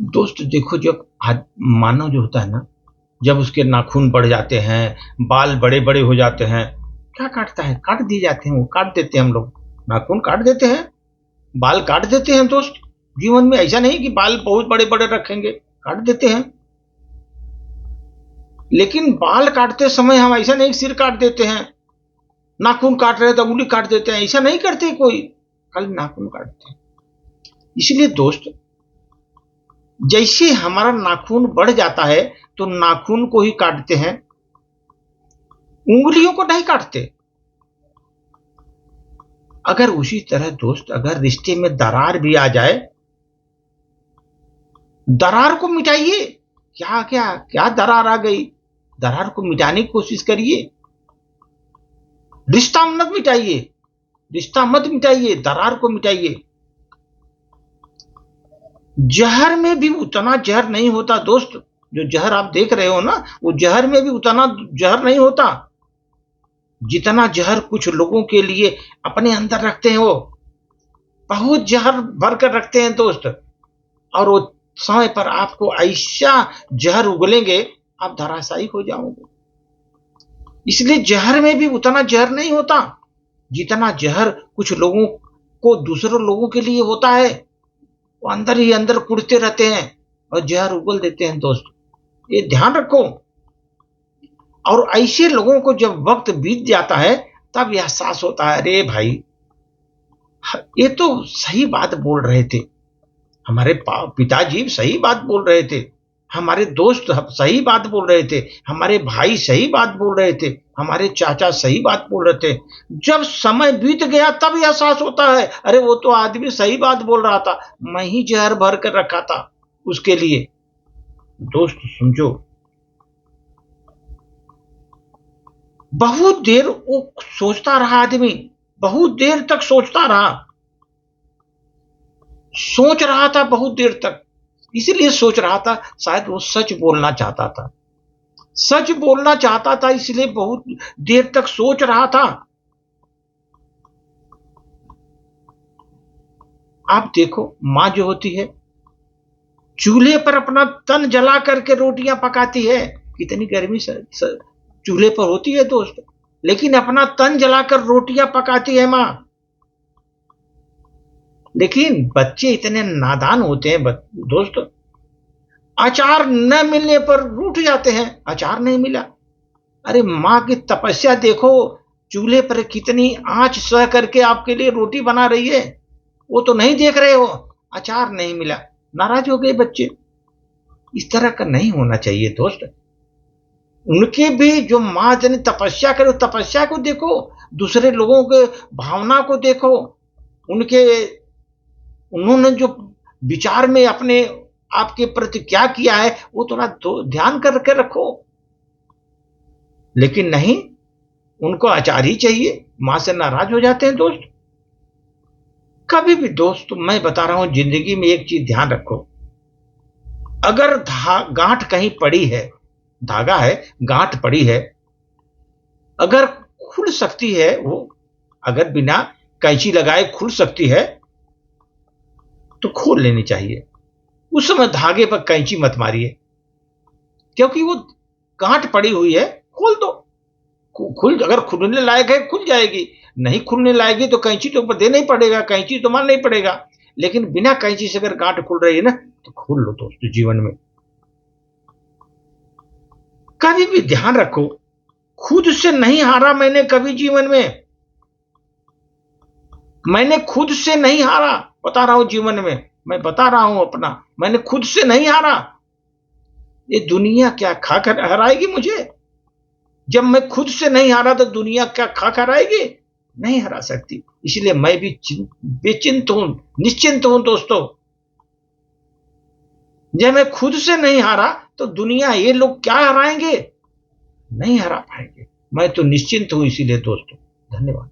दोस्त देखो, जब मानव जो होता है ना, जब उसके नाखून बढ़ जाते हैं, बाल बड़े-बड़े हो जाते हैं, क्या काटता है? काट दिए जाते हैं, वो काट देते हैं हम लोग। नाखून काट देते हैं, बाल काट देते हैं दोस्त। जीवन में ऐसा नहीं कि बाल बहुत बड़े-बड़े रखेंगे, काट देते हैं। लेकिन बाल काटते समय हम ऐसा नहीं सिर काट देते हैं, नाखून काट रहे हैं तो उंगली काट देते हैं, ऐसा नहीं करते कोई, खाली नाखून काटते हैं। इसलिए दोस्त, जैसे हमारा नाखून बढ़ जाता है तो नाखून को ही काटते हैं, उंगलियों को नहीं काटते। अगर उसी तरह दोस्त, अगर रिश्ते में दरार भी आ जाए, दरार को मिटाइए। क्या क्या क्या दरार आ गई, दरार को मिटाने की कोशिश करिए। रिश्ता मत मिटाइए, रिश्ता मत मिटाइए, दरार को मिटाइए। जहर में भी उतना जहर नहीं होता दोस्त। जो जहर आप देख रहे हो ना, वो जहर में भी उतना जहर नहीं होता जितना जहर कुछ लोगों के लिए अपने अंदर रखते हैं। वो बहुत जहर भर कर रखते हैं दोस्त, और वो समय पर आपको ऐसा जहर उगलेंगे, आप धराशायी हो जाओगे। इसलिए जहर में भी उतना जहर नहीं होता जितना जहर कुछ लोगों को दूसरों लोगों के लिए होता है। वो अंदर ही अंदर कुड़ते रहते हैं और जहर उगल देते हैं दोस्त, ये ध्यान रखो। और ऐसे लोगों को जब वक्त बीत जाता है तब एहसास होता है, अरे भाई, ये तो सही बात बोल रहे थे, हमारे पिताजी सही बात बोल रहे थे, हमारे दोस्त सही बात बोल रहे थे, हमारे भाई सही बात बोल रहे थे, हमारे चाचा सही बात बोल रहे थे। जब समय बीत गया तब एहसास होता है, अरे वो तो आदमी सही बात बोल रहा था, मैं ही जहर भर कर रखा था उसके लिए। दोस्त समझो, बहुत देर वो सोचता रहा आदमी, बहुत देर तक सोचता रहा, सोच रहा था बहुत देर तक। इसलिए सोच रहा था, शायद वो सच बोलना चाहता था, सच बोलना चाहता था, इसलिए बहुत देर तक सोच रहा था। आप देखो, माँ जो होती है चूल्हे पर अपना तन जला करके रोटियां पकाती है। कितनी गर्मी चूल्हे पर होती है दोस्त, लेकिन अपना तन जलाकर रोटियां पकाती है माँ। लेकिन बच्चे इतने नादान होते हैं दोस्त, अचार न मिलने पर रूठ जाते हैं, अचार नहीं मिला। अरे माँ की तपस्या देखो, चूल्हे पर कितनी आंच सह करके आपके लिए रोटी बना रही है, वो तो नहीं देख रहे हो, अचार नहीं मिला, नाराज हो गए बच्चे। इस तरह का नहीं होना चाहिए दोस्त। उनके भी जो माँ जन तपस्या करे, तपस्या को देखो, दूसरे लोगों के भावना को देखो, उनके उन्होंने जो विचार में अपने आपके प्रति क्या किया है वो थोड़ा ध्यान करके रखो। लेकिन नहीं, उनको अचार ही चाहिए, मां से नाराज हो जाते हैं दोस्त। कभी भी दोस्त, मैं बता रहा हूं, जिंदगी में एक चीज ध्यान रखो, अगर गांठ कहीं पड़ी है, धागा है, गांठ पड़ी है, अगर खुल सकती है वो, अगर बिना कैंची लगाए खुल सकती है तो खोल लेनी चाहिए। उस समय धागे पर कैंची मत मारिए, क्योंकि वो गांठ पड़ी हुई है, खोल दो। खुल, अगर खुलने लायक है खुल जाएगी, नहीं खुलने लायक तो कैंची तो ऊपर देना ही पड़ेगा, कैंची तो मारना ही पड़ेगा। लेकिन बिना कैंची से अगर गांठ खुल रही है ना, तो खोल लो दोस्तों। जीवन में कभी भी ध्यान रखो, खुद से नहीं हारा मैंने कभी जीवन में, मैंने खुद से नहीं हारा, बता रहा हूं जीवन में, मैं बता रहा हूं अपना, मैंने खुद से नहीं हारा। ये दुनिया क्या खा कर हराएगी मुझे? जब मैं खुद से नहीं हारा तो दुनिया क्या खा कर हराएगी? नहीं हरा सकती। इसलिए मैं भी बेचिंत हूं, निश्चिंत हूं दोस्तों। जब मैं खुद से नहीं हारा तो दुनिया, ये लोग क्या हराएंगे? नहीं हरा पाएंगे। मैं तो निश्चिंत हूं, इसीलिए दोस्तों, धन्यवाद।